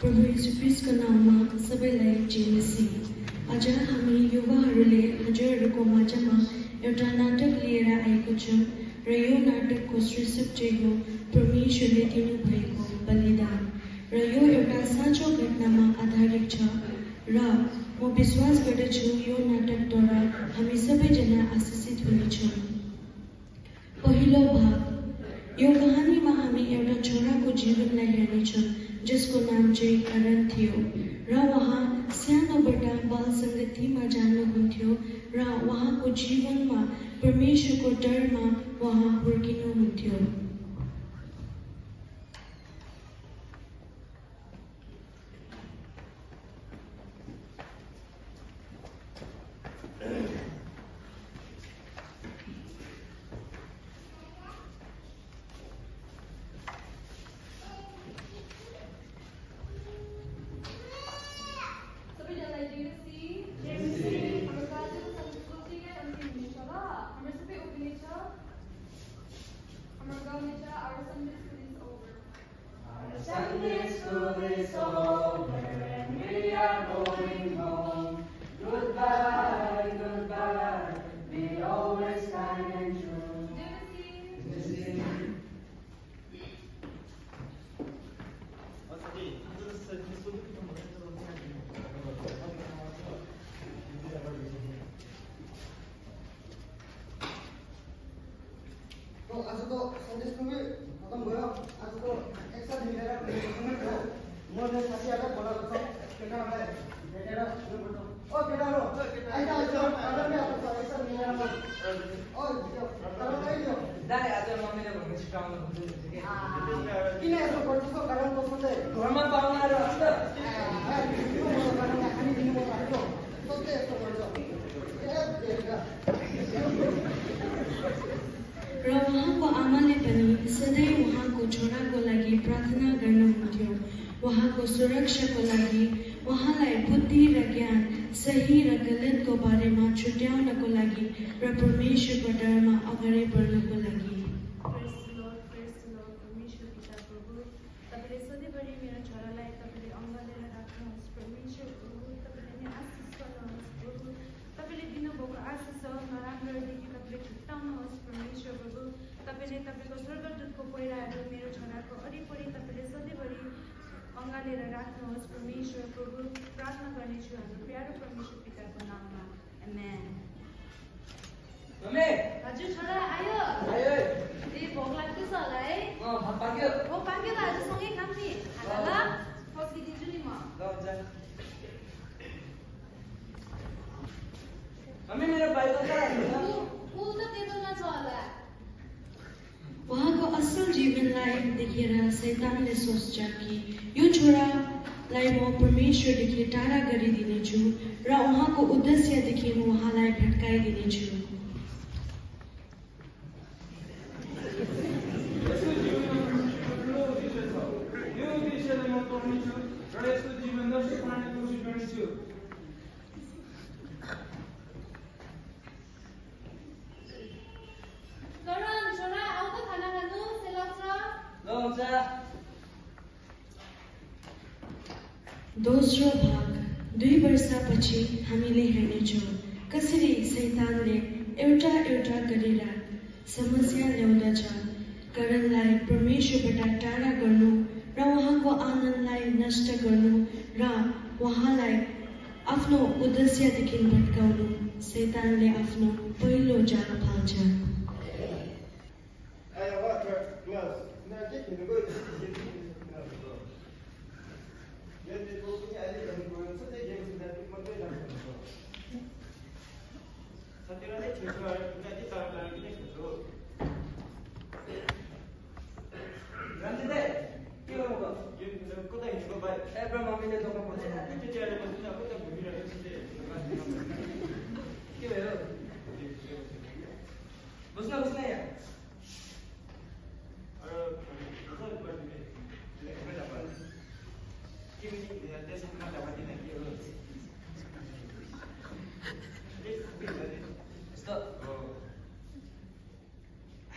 प्रभु यीशु ख्रीष्टको नाममा सबैलाई जय मसीह। आज हामी युवाहरूले हजुरहरूको माझमा एउटा नाटक लिएर आएको छौँ र यो नाटकको शीर्षक चाहिँ हो परमेश्वरले दिनुभएको बलिदान र यो एउटा साँचो घटनामा आधारित छ र म विश्वास गर्दछु यो नाटकद्वारा हामी सबैजना आशिषित हुनेछौँ। पहिलो भाग। यो कहानीमा हामी एउटा छोराको जीवनलाई हेर्नेछौँ जसको नाम चाहिँ करण थियो र उहाँ सानोबाट बाल सङ्गतिमा जानुहुन्थ्यो र उहाँको जीवनमा परमेश्वरको डरमा उहाँ हुर्किनुहुन्थ्यो। Sunday school is over and we are going home. Goodbye, goodbye, be always kind and true. आज तो संदेश में खत्म भयो। आज तो एक साथ मिलेर प्रेजेन्टेसन भयो। म मेरो साथीहरुलाई बोलाएको छु। केटाहरुलाई भेटेर यो बोल्नु। ओ केटाहरु, आइज आइज आजले आएको छ एक साथ मिलेर बोल। ओ यो तपाईलाई यो दाइ आज मम्मीले भन्ने सिकाउनु हुन्छ के? किन यसो गर्छौ? कारण कस्तो चाहिँ घरमा पाहुनाहरु आउँछ। हामी दिनु पर्छ। सोच्दै यस्तो गर्छ। र उहाँको आमाले पनि सधैँ उहाँको छोराको लागि प्रार्थना गर्नुहुन्थ्यो। उहाँको सुरक्षाको लागि, उहाँलाई बुद्धि र ज्ञान, सही र गलतको बारेमा छुट्याउनको लागि र परमेश्वरको डरमा अगाडि बढ्नको लागि। परमेश्वर पिता प्रभु, तपाईँले सधैँभरि मेरो छोरालाई तपाईँले अँगालेर राख्नुहोस्। परमेश्वर प्रभु, तपाईँले नै आशिष गर्नुहोस्। प्रभु, तपाईँले दिनुभएको आशिष नराम्रोदेखि तपाईँले छुट्याउनुहोस्। परमेश्वर प्रभु, तपाईँले तपाईँको स्वर्गदूतको पहिराहरू मेरो छोराको वरिपरि तपाईँले सधैँभरि अँगालेर राख्नुहोस्। परमेश्वर प्रभु, प्रार्थना गर्नेछु हाम्रो प्यारो परमेश्वर पिताको नाममा। आमेन। मम्मी, हजुर छोरा आयो? आयो। ए भोक लाग्दैछ होला है? भात पाक्यो। हो पाक्यो त, आज सँगै खाम नि। खाना ल पस्किदिन्छु नि म। ल हुन्छ। मम्मी मेरो बाइबल कहाँ राख्नु? ऊ त टेबलमा छ होला। उहाँको असल जीवनलाई देखेर शैतानले सोच्छ कि यो छोरालाई म परमेश्वरदेखि टाढा गरिदिनेछु र उहाँको उद्देश्यदेखि म उहाँलाई भट्काइदिनेछु। दोस्रो भाग। 2 वर्षपछि हामीले हेर्नेछौँ कसरी शैतानले एउटा गरेर समस्या ल्याउँदछ। करणलाई परमेश्वरबाट टाढा गर्नु र उहाँको आनन्दलाई नष्ट गर्नु र उहाँलाई आफ्नो उद्देश्यदेखि भट्काउनु। शैतानले आफ्नो पहिलो जाल फाल्छ। मम्मीले दोकान पठाएर के भयो? बस्न यहाँ।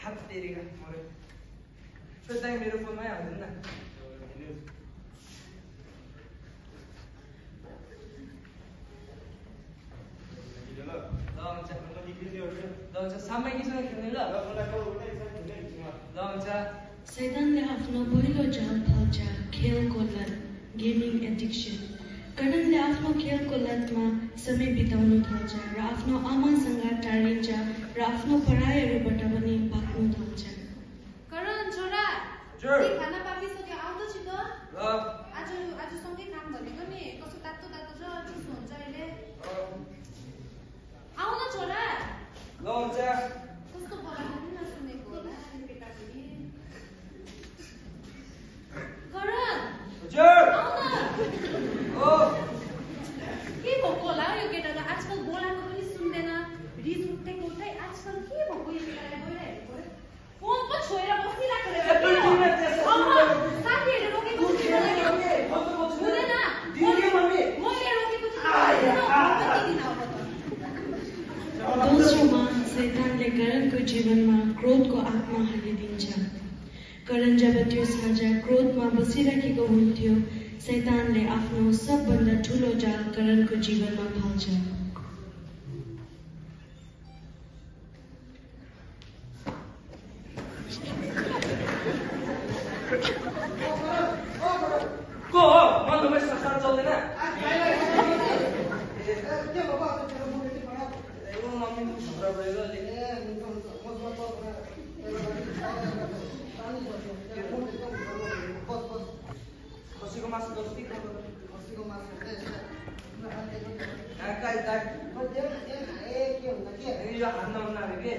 हात तेरेका मरे सोच्दा मेरो फोनमै हाल्दैन। ल हुन्छ साममा किसँग खेल्ने ल ल हुन्छ शैतानले आफ्नो पहिलो जाल फाल्छ खेलको लत गेमिङ एडिक्सन। करणले आफ्नो खेलको लतमा समय बिताउन थाल्छ र आफ्नो आमासँग टाढिन्छ र आफ्नो पढाइहरूबाट पनि भाग्न थाल्छ। करण छोरा हजुर। के खाना पाकिसक्यो आउँदै छु त ल आज सँगै काम भनेको नि कस्तो तातो तातो छ चिसो हुन्छ अहिले आउ न छोरा ल हुन्छ कस्तो बोलाएको पनि नसुनेको होला अनि केटाखेरि करण हजुर आउ न ओ के भएको होला यो केटा त आजकल बोलाएको पनि सुन्दैन रिस उठेको उठै आजकल के भएको यो केटालाई गइरहेको फोन पो छोएर बसिरहेको रहेछ साथीहरूले रोकेको हुँदैन मैले रोकेको दोस्रोमा शैतानले करणको जीवनमा क्रोधको आत्मा हालिदिन्छ। करण जब त्यो साँझ क्रोधमा बसिराखेको हुन्थ्यो शैतानले आफ्नो सबभन्दा ठुलो जाल करणको जीवनमा फाल्छ। को हो मनमा संसार चल्दैन मम्मी झगडा भयो खसीको मासु जस्तै यो हान्न हुन्न अरे के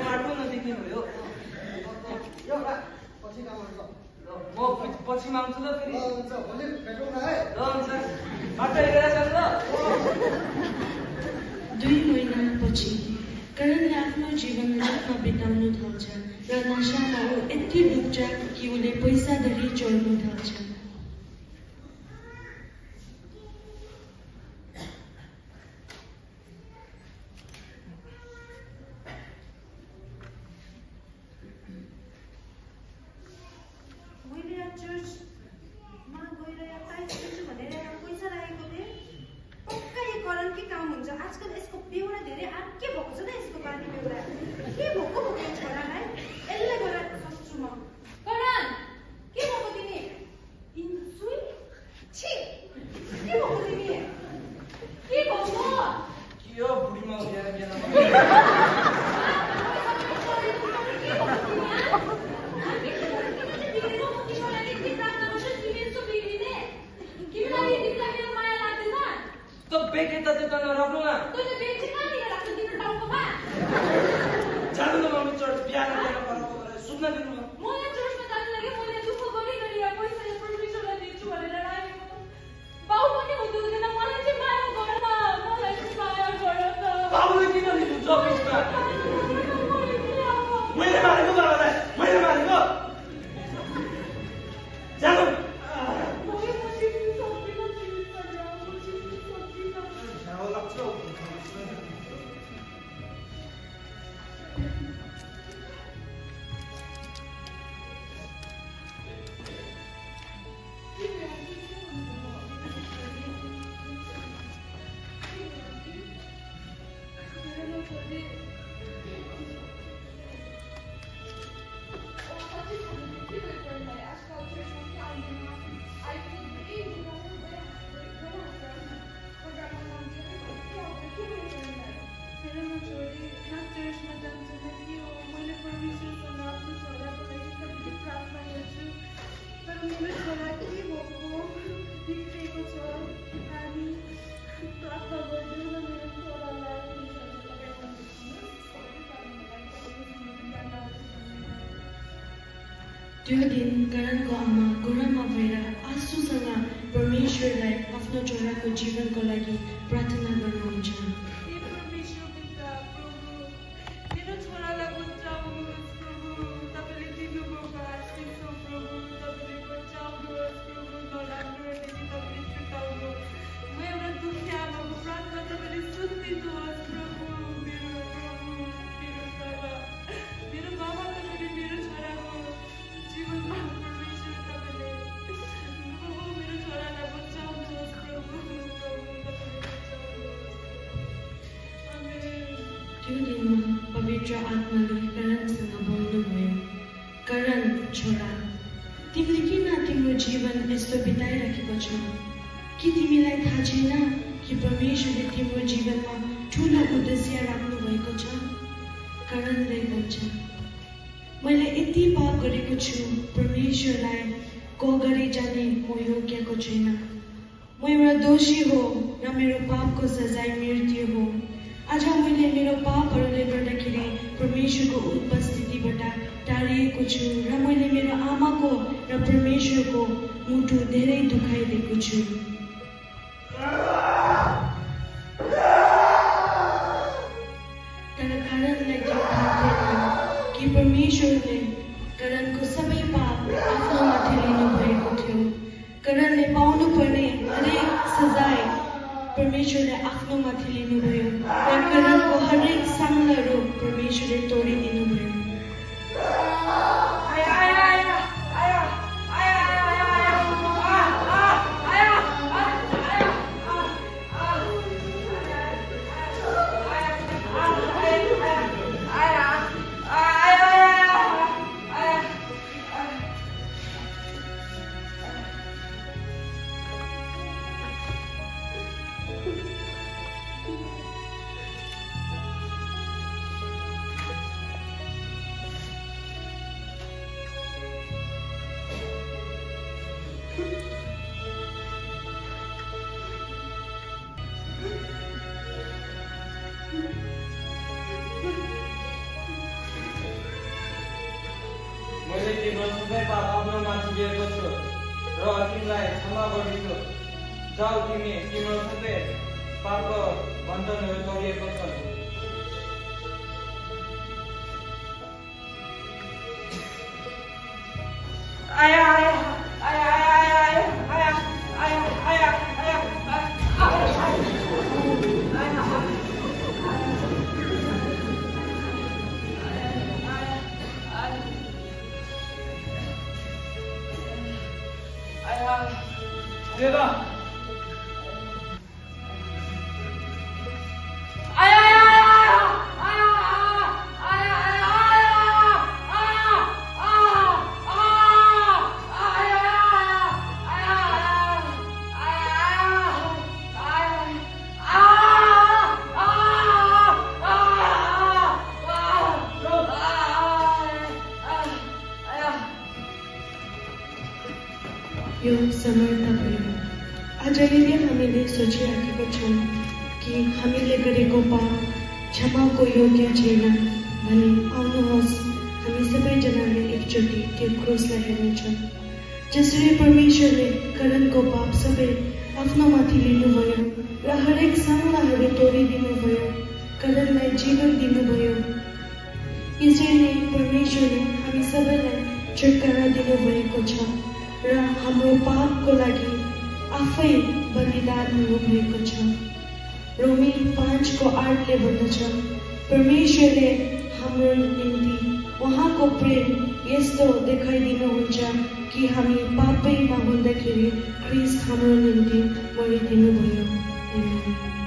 मार्नु नदेखि भयो म पछि माग्छु ल फेरि ल हुन्छ बाटो हेरेर जानु ल 2 महिनापछि करणले आफ्नो जीवन लतमा बिताउन थाल्छ र नशामा ऊ यति डुब्छ कि उसले पैसा धरि चोर्न थाल्छ। मैले यहाँ चर्चमा गएर यहाँ प्राइज दिन्छु भनेर यहाँ पैसा राखेको थिएँ पक्का यो करणकै काम हुन्छ आजकल यसको बेहोरा धेरै के भएको छ त यसको बानी बेहोरा के भएको यो छोरालाई यसले गरेर सक्छु म करण के भएको तिमी इन्सुई छी के भएको तिमी के भएको के हो बुढीमा उठेर बिहान बेके त त्यो त नराख्नु न जानु न मम्मी चर्च बिहान बिहान पढाएको सुन्न दिनु न बाबुले किन दिनुहुन्छ अफिसमा मैले मारेको बाबालाई मैले मारेको जानु त्यो दिन करणको आमा गुरुमा भएर आँसुसँग परमेश्वरलाई आफ्नो छोराको जीवनको लागि प्रार्थना गर्नुहुन्छ। मेरो छोरालाई बचाउनुहोस् प्रभु तपाईँले दिनुभएको आशिष हो प्रभु तपाईँले बचाउनुहोस् प्रभु नराम्रोदेखि तपाईँले छुटाउनुहोस् म एउटा दुःखी आमाको प्रार्थना तपाईँले सुनिदिनुहोस् प्रभु मेरो बाबा तपाईँले मेरो छोराको जीवनमा त्यो दिनमा पवित्र आत्माले करणसँग बोल्नुभयो, करण छोरा, तिमीले किन तिम्रो जीवन यस्तो बिताइराखेको छौ? कि तिमीलाई थाहा छैन कि परमेश्वरले तिम्रो जीवनमा ठुलो उद्देश्य राख्नु भएको छ? करणले भन्छ, मैले यति पाप गरेको छु, परमेश्वरलाई को गरी जाने म योग्यको छैन। म एउटा दोषी हो र मेरो पापको सजाय मृत्यु हो। आज मैले मेरो पापहरूले गर्दाखेरि परमेश्वरको उपस्थितिबाट टाढिएको छु र मैले मेरो आमाको र परमेश्वरको मुटु धेरै दुखाइदिएको छु। तर करणलाई त्यो थाहा थिएन कि परमेश्वरले करणको सबै पाप आफ्नो माथि लिनुभएको थियो। करणले पाउनु पर्ने हरेक सजाय परमेश्वरले आफ्नो माथि लिनुभयो र करणको हरेक साङ्गलाहरू परमेश्वरले तोडिदिनु भयो। मैले तिम्रो सबै पाप आफ्नो माथि लिएको छु र तिमीलाई क्षमा गर्दिछु। जाऊ, तिम्रो सबै पापको बन्धनहरू तोडिएको छ। देवा यो समर्थ भयो। आज यदि हामीले सोचिराखेको छौँ कि हामीले गरेको पाप क्षमाको योग्य छैन भने आउनुहोस् हामी सबैजनाले एकचोटि त्यो क्रुसलाई हेर्नेछौँ। जसरी परमेश्वरले करणको पाप सबै आफ्नो माथि लिनुभयो र हरेक साङ्गलाहरू तोडिदिनुभयो, करणलाई जीवन दिनुभयो, यसरी परमेश्वरले हामी सबैलाई छुटकारा दिनुभएको छ र हाम्रो पापको लागि आफै बलिदान हुनुभएको छ। रोमी 5:8ले भन्दछ, परमेश्वरले हाम्रो निम्ति उहाँको प्रेम यस्तो देखाइदिनुहुन्छ कि हामी पापैमा हुँदाखेरि ख्रीष्ट हाम्रो निम्ति मरिदिनुभयो। आमेन।